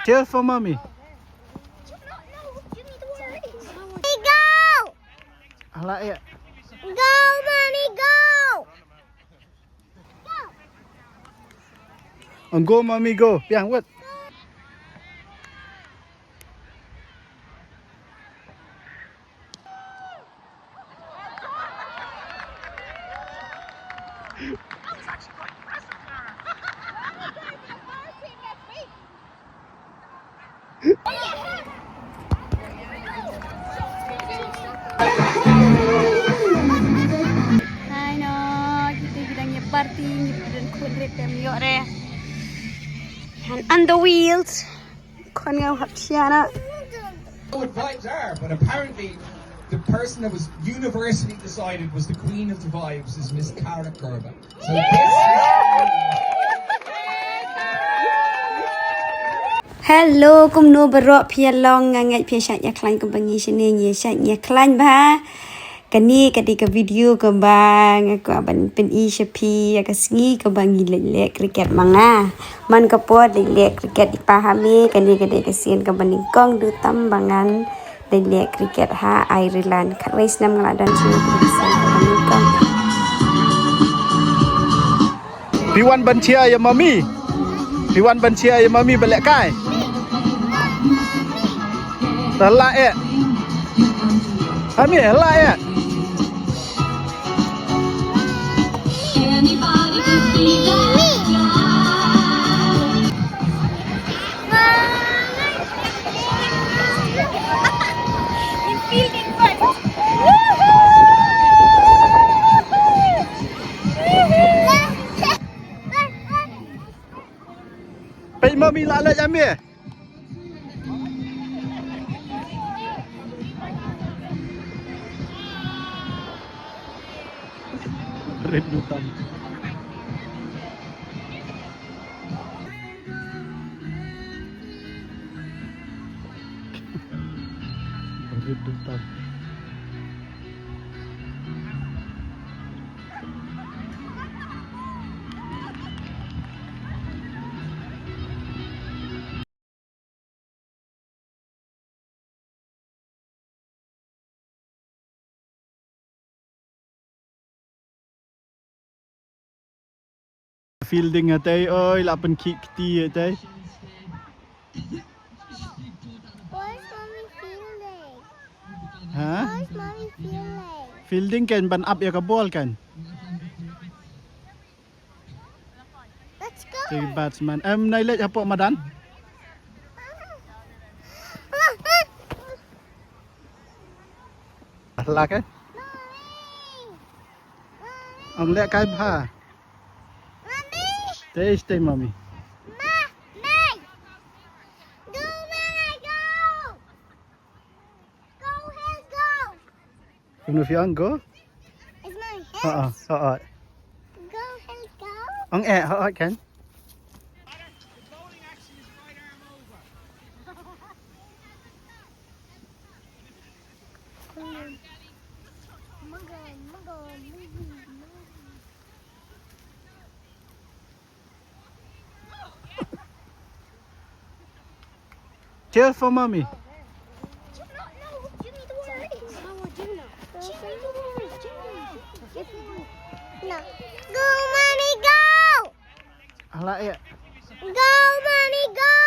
Cheer for mommy. Go! I like it. Go, mommy, go! Go, mommy, go. Piang, what? Hai no, kita sedang party dan kulit temiok re. And on the wheels, kon ngau hap siana. Know what vibes are, but apparently the person that was universally decided was the queen of the vibes is Miss Cara Curva. So this Hello, kum no berok pia long ngangai pia syak ya klan kembangi sini ye syak ya klan ba. Kani ketika video kembang aku aban pen I shapi aku sengi kembangi lek kriket manga. Man kapot lek kriket dipahami kani kedai Sien ke banyngkong du tambangan lek kriket ha Ireland kat wais nam ngaladan sini Sien ke banyngkong. Piwan bancia ya mami. Piwan bancia ya mami Ialehkai. Talak ya. Hame, talak ya. Anybody can see that In fielding first. Pay mami lala jamie. Rindu tam. Rindu tam. Fielding atay oi lapan kick ti atay. Where's mommy feeling? Ha? Where's mommy feeling? Fielding kan ban up ya ka ball kan. Let's go. Jadi batsman. Nailet apa madan? Lah kan? Ang lek kai pha. Stay mommy. May! Go, May! Go! Go, Hill, go! Kung fiang go? It's my Ha head. ha. Go, Hill, go! Ang ha kan? Cheer for mommy. No. Go, Money, go! Lah ya. Go, Money, go!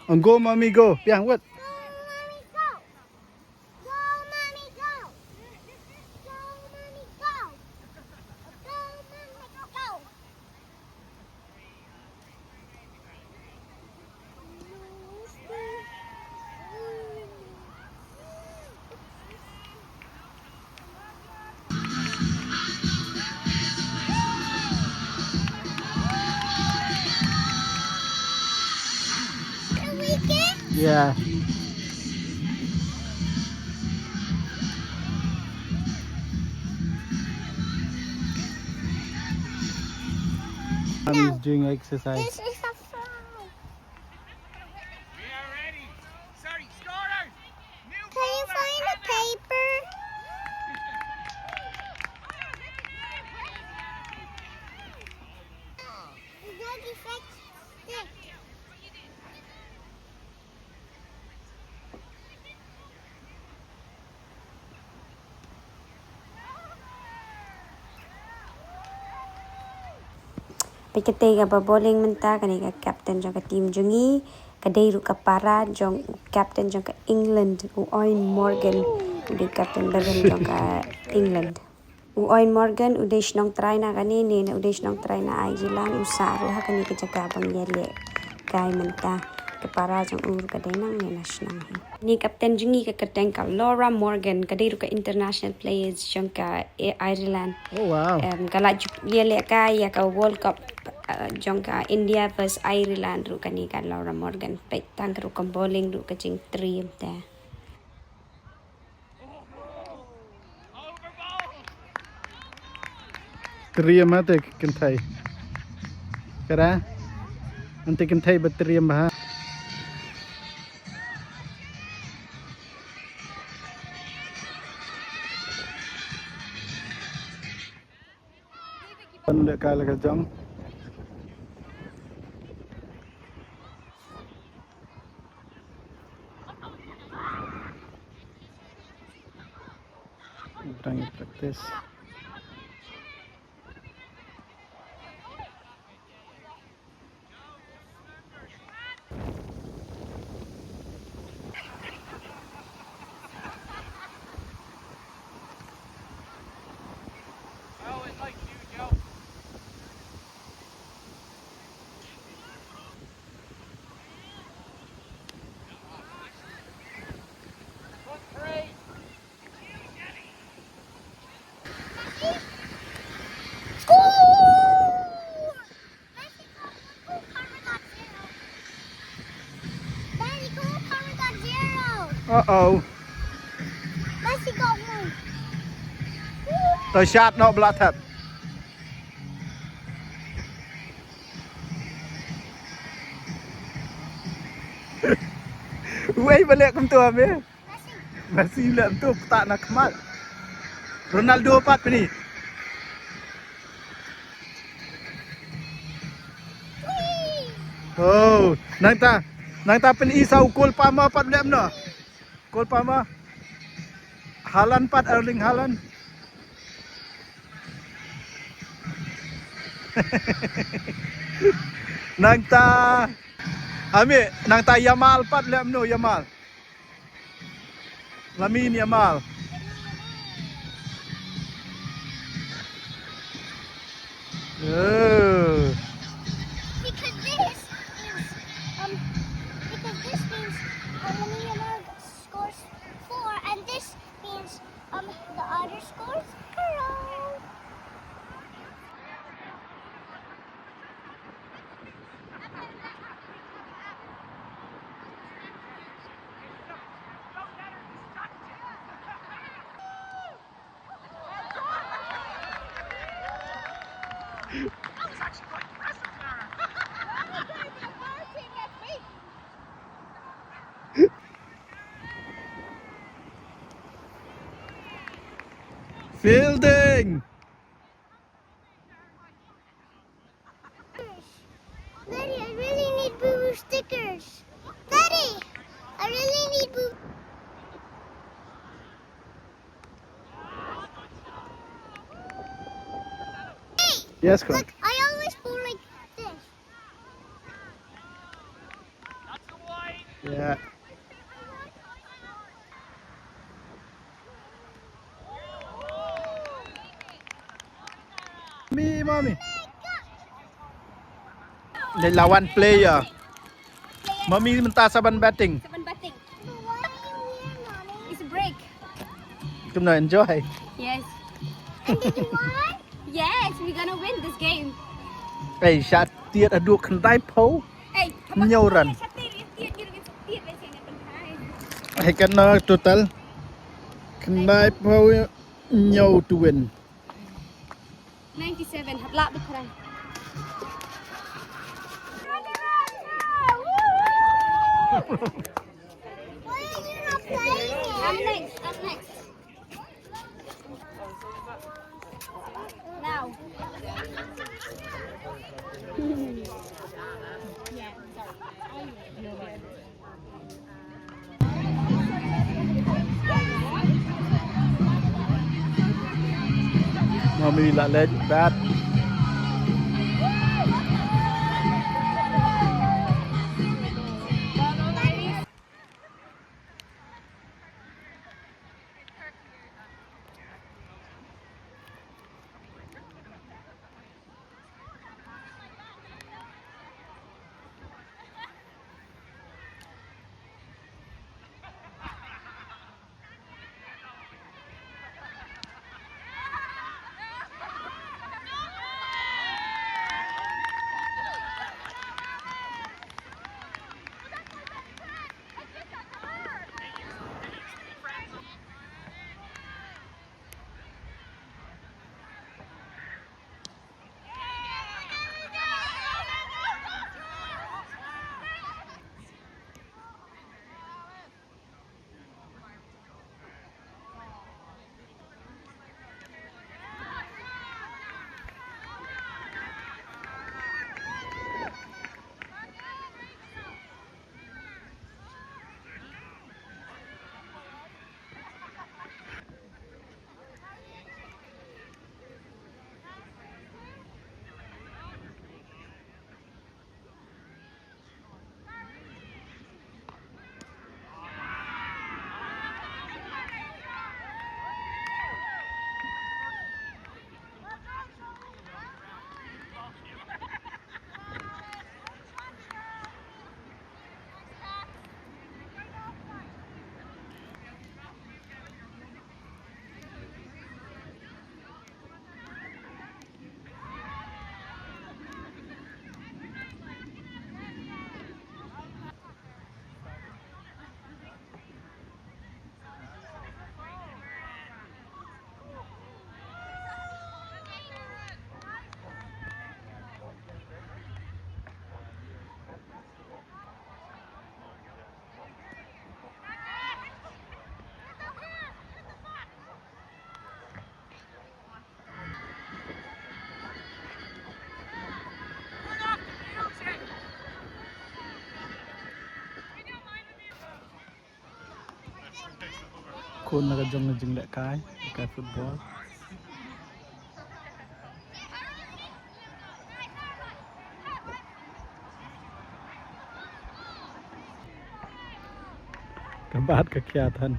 Go, mommy, go. Piang, what? Go, mommy, go. Go, mommy, go. Go, mommy, go. Go, mommy, go. The weekend? Yeah. Mommy's doing exercise. This is a frog. We are ready. Sorry, scorer. New Can you find a paper? The doggy fetch stick. Pikete ka bowling menta kani ka captain jong ka team jongi kadai ru ka para jong captain jong ka England u Owen Morgan ude captain bagan jong ka England u Owen Morgan ude snong try na kani ne ude snong try na ai jilang usar lah kani ka jaga bang yele kai menta ka para jong ur ka dai nang ne na snong ni captain jongi ka kateng ka Laura Morgan kadai ru ka international players jong ka Ireland Oh, wow. Kalau Ialehkai ya ka World Cup jongka India vs Ireland ru kani ka Laura Morgan pek tang ru ka bowling ru ka ching 3 ta Teriam mate kentai. Kara? Nanti kentai berteriam bah. Pandai kala kajang. Trying to practice. Oh, it likes you, Joe. One, three. Daddy, go cover that zero. Uh-oh. Messi got one. The shot not blocked up. Wait balik kum tu ambil. Messi. Masih lek tu tak nak kemat. Ronaldo 4 pe ni. Whee! Oh, nang ta pen isau gol pama 4 balik mno. Gol pama. Haaland 4 Erling Haaland. Nang ta Ambil nang ta Yamal 4 balik mno Yamal. Lamin Yamal. Oh. Because this means Lamine Yamal scores 4, and this means the other scores 0. That was actually quite impressive there. Fielding. Daddy, I really need boo-boo stickers. Daddy, I really need boo. Hey, Yes, come. look, I always go like this. That's the wide. Yeah. Me, mommy. They lawan player. Mommy minta saban batting. Saban batting. Why are you here, Mommy? It's a break. Come on, enjoy. Yes. And did you won? Yes, we're gonna win this game. Hey, shot tiệt ở đuộc khăn đai phâu. Hey, Nhiều run. Hay cái nó total khăn đai phâu nhiều to win. 97 hợp lạ được không? Why are you not playing I'm it? next. I'm next. Now. Mommy lại lên bat. Kun nakajong Ialehkai, Ialehkai football. Kebat kegiatan.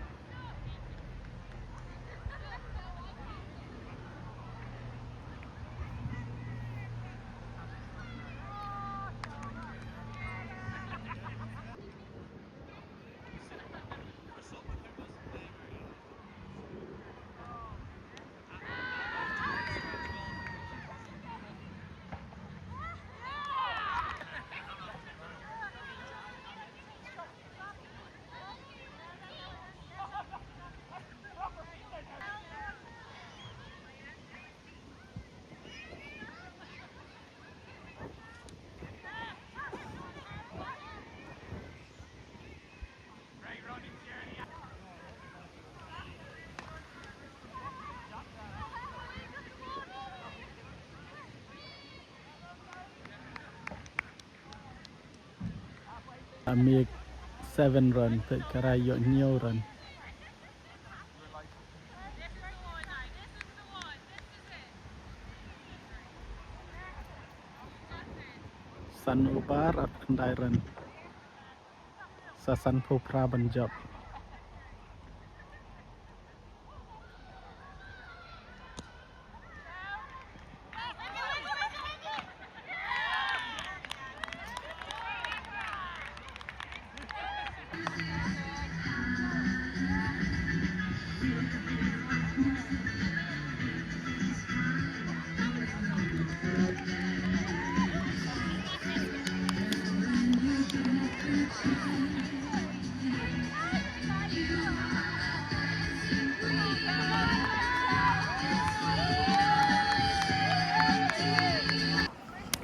I make 7 run, but Karai got nhiều run. Sun upar at kendai run. Sasan Popra Banjab.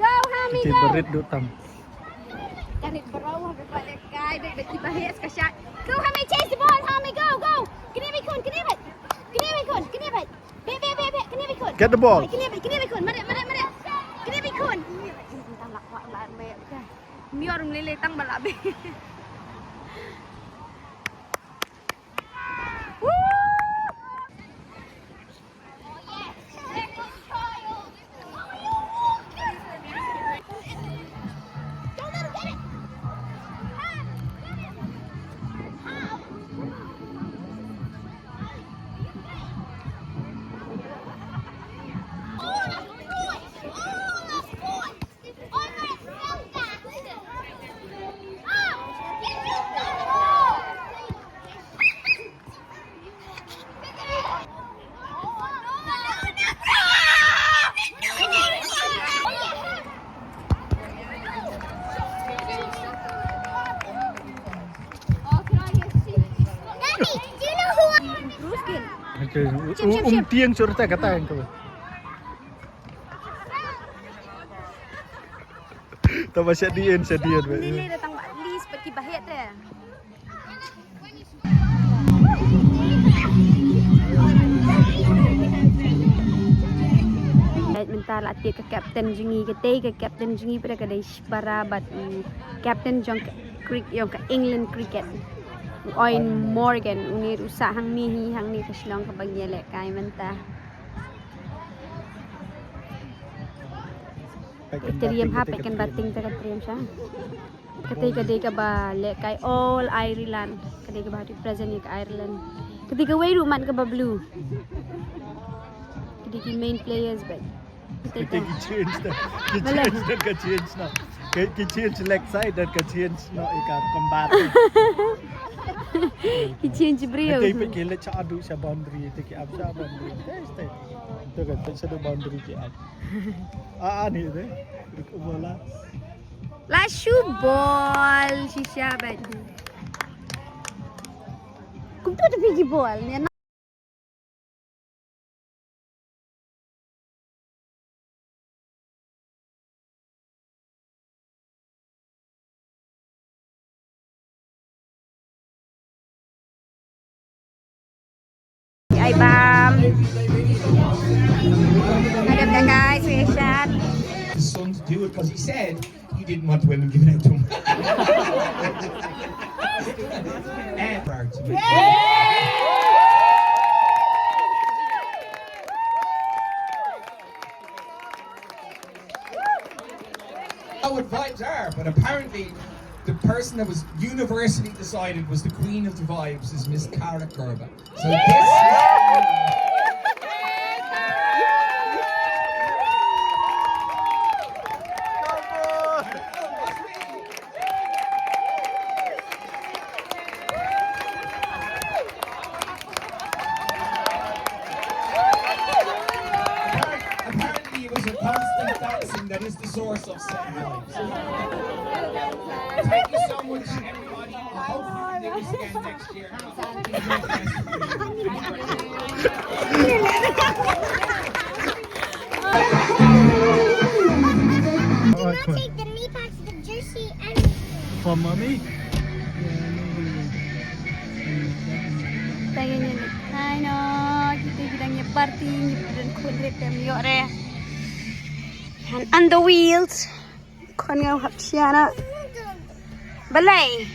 Go, Hame, Kita go! berit duk tam. Tarik berawah ke Ialehkai, dek tiba hias ke syak. Go, Hame, chase the ball, Hame, go, go! Kini bikun, kini bat. Kini bikun, kini bat. Be, kini bikun. Get the ball. Kini bikun, marik. Kini bikun. Tang lak wak lan be. Mior melele tang balak be. Okay. Tiang suruh tak kata yang kau. Tak masih diin. Lele datang bak lis bagi bahit dia. Mental ati ke kapten jungi ke kapten jungi pada kadai barabat kapten jong krik yang ke England cricket Oin Morgan unir usah hang ni ke Shillong ke bagi Ialehkai mentah teriam hap ikan bating tak teriam sah kadai ke ba Ialehkai all Ireland kadai ke ba represent ke Ireland ketika way ruman ke ba blue kadai ke main players but kita change na. Kita change leg side dan kita change no ikan combat. Kita change brio. Kita pergi le adu sa boundary, kita absa boundary. Stay. Itu kan sa boundary ke ad. Ni deh. Bola. Lashu ball shisha bat. Kung tu pergi ball ni. Ay bam. Agad guys, we shot. His son to do it because he said he didn't want the women giving out to him. And prior to me. How what vibes are, but apparently the person that was universally decided was the queen of the vibes is Miss Ialehkai. So this apparently it was a constant dancing that is the source of Sien vibes. Thank you so much, everybody. Hopefully we do this again next year. Take the knee pads, the jersey, and For mommy. Tayo niya ni Kaino. Kita bilang niya party. Niya kudret yang yore. And on the wheels. Kau ni hap siapa? Balai.